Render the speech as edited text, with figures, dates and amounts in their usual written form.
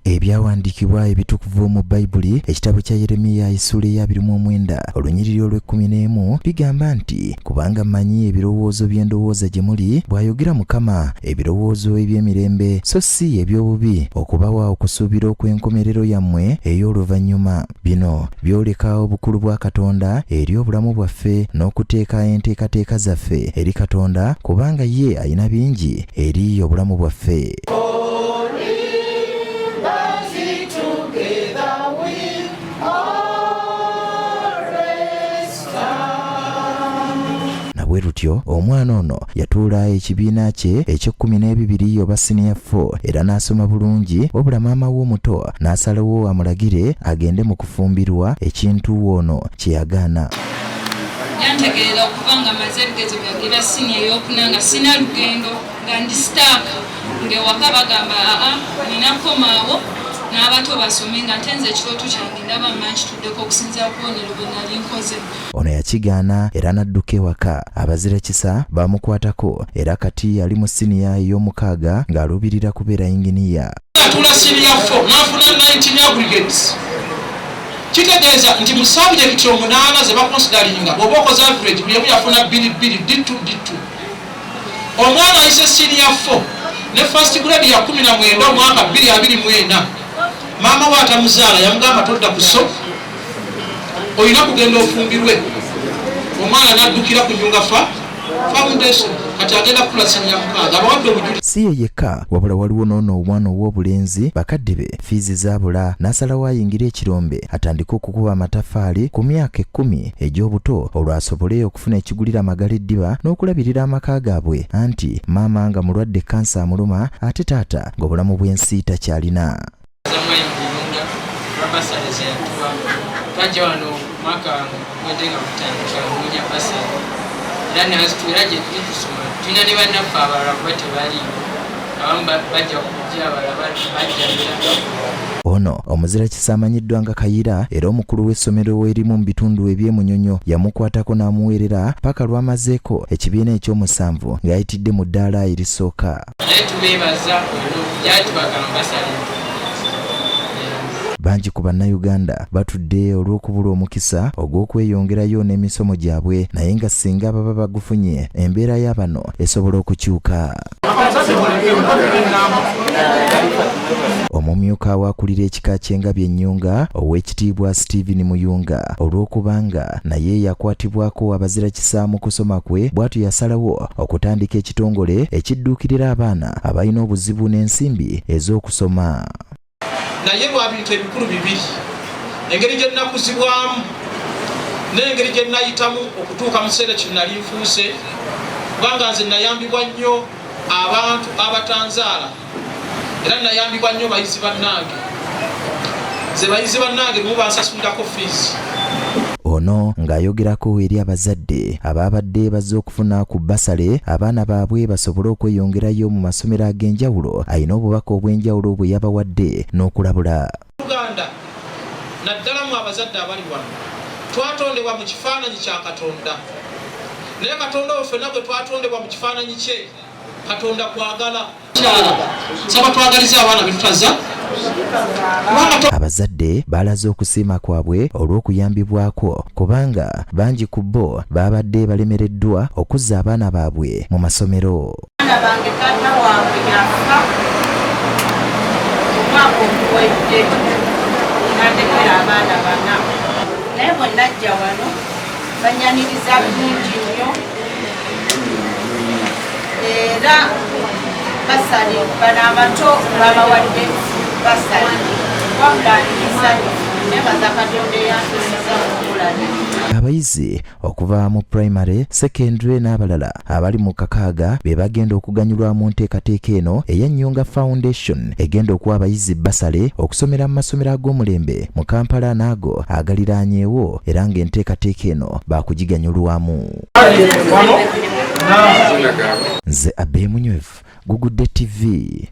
Ebyawandiikibwa ebitukuvu mu Bayibuli ekitabo kya Yeremiya essula ya 29 olunyiriri olw'11 bigamba nti kubanga mmanyi ebirowoozo by'endowooza gye muli bw'ayogera Mukama, ebirowoozo eby'emirembe so si eby'obubi, okubawa okusuubira okw'enkomerero yammwe ey'oluvannyuma. Bino byoleka obukulu bwa Katonda eri obulamu bwaffe n'okuteeka enteekateeka zaffe eri Katonda, kubanga ye ayina bingi eri obulamu bwaffe. Bwe rutyo omwana ono yatuula ekibiina kye ekye12 oba senior 4 era n'asoma bulungi, wabula maama w'omuto n'asalawo amulagire agende mu kufumbirwa ekintu ono kye yagaana. Yantegeerera okuva nga maze ebigezo byagira siniya ey'okunanga sina lugendo nga ndi sitaaka ng'ewaka bagamba nina komaawo n'abato basome nga ntenze ekirooto kyange ndaba mmanyi kituddeko okusinziira ku bubonero bwe nali nkoze. Ono yakigaana era n'adduka ewaka. Abazira kisa bamukwatako era kati ali mu siniya ey'omukaaga ng'aluubirira kubeera inginiya. Atula siniya 4 n'afuna 19 aggregates. Kitegeeza nti mu sabjekiti 8 ze bakonsidaringa bw'oba okoze average buli emu yafuna 2 D2 omwana ayise siniya 4 ne first grade ya 19 omwaka 2024. Maama we atamuzaala yamugamba todda ku so, olina kugenda ofumbirwe. Omwana n'addukira ku Nyunga Foundation kati agenda kula siniya 6 abawadde obujulizi. Si ye yekka wabula waliwo n'ono omwana ow'obulenzi bakadde be fiizi zaabula n'asalawo ayingire ekirombe atandike okukuba amataffaali ku myaka 10 egy'obuto olwasobole okufuna ekigulira amagala eddiba n'okulabirira amaka gaabwe, anti maama nga mulwadde kansa amuluma ate taata ng'obulamu bw'ensi takyalina. Ono omuzira kisa amanyiddwa nga Kayira era omukulu w'essomero erimu mu bitundu eby'Emunyonyo yamukwatako n'amuweerera paka lwamazeeko ekibiina ekyomusanvu ng'ayitidde mu ddaala erisooka. Bangi ku bannayuganda batudde olw'okubula omukisa ogw'okweyongerayo n'emisomo gyabwe, naye nga singa baba bagufunye embeera y'abano esobola okukyuka. Omumyuka awakulira ekika ky'Engabi Ennyunga Oweekitiibwa Stephen Muyunga olw'okubanga naye yakwatibwako abazira kisa mu kusoma kwe, bw'atyo yasalawo okutandika ekitongole ekidduukirira abaana abalina obuzibu n'ensimbi ez'okusoma. Naye lwa bintu ebikulu bibiri, engeri gye nnakuzibwamu n'engeri gye nnayitamu okutuuka mu kiseera kino nali nfuuse, kubanga nze nayambibwa nnyo abantu abatanzaala era nayambibwa nnyo bayizi bannange. Nze bayizi bannange lumu bansasulirako fiizi. Ono ng'ayogerako eri abazadde ababadde bazze okufuna ku basale abaana baabwe basobole okweyongerayo mu masomero ag'enjawulo, ayina obubaka obw'enjawulo bwe yabawadde n'okulabula. Uganda naddala mu abazadde abali wano twatondebwa mu kifaananyi kya Katonda, naye Katonda waffe nagwe twatondebwa mu kifaananyi kye. Katonda kwagala saba twagaliza abaana betutaza. Abazadde balaze okusiima kwabwe olw'okuyambibwako, kubanga bangi ku bo babadde balemereddwa okuzza abaana baabwe mu masomero. Abaana bange taata wange yafa omwaka oguwedde n'andekera abaana bana, naye bwe najja wano banyaniriza bulungi nnyo era basali bano abato babawadde basali wabulangisa nebaza Katonda eyantisiza okulala. Abayizi okuva mu primary, secondary n'abalala abali mu kakaaga be bagenda okuganyulwa mu nteekateeka eno eya Nyunga Foundation egenda okuwa abayizi basale okusomera mu masomero ag'omulembe mu Kampala n'ago agaliraanyeewo, era ng'enteekateeka eno baakugiganyulwamu. Nze Abe Munywevu, Gugudde TV.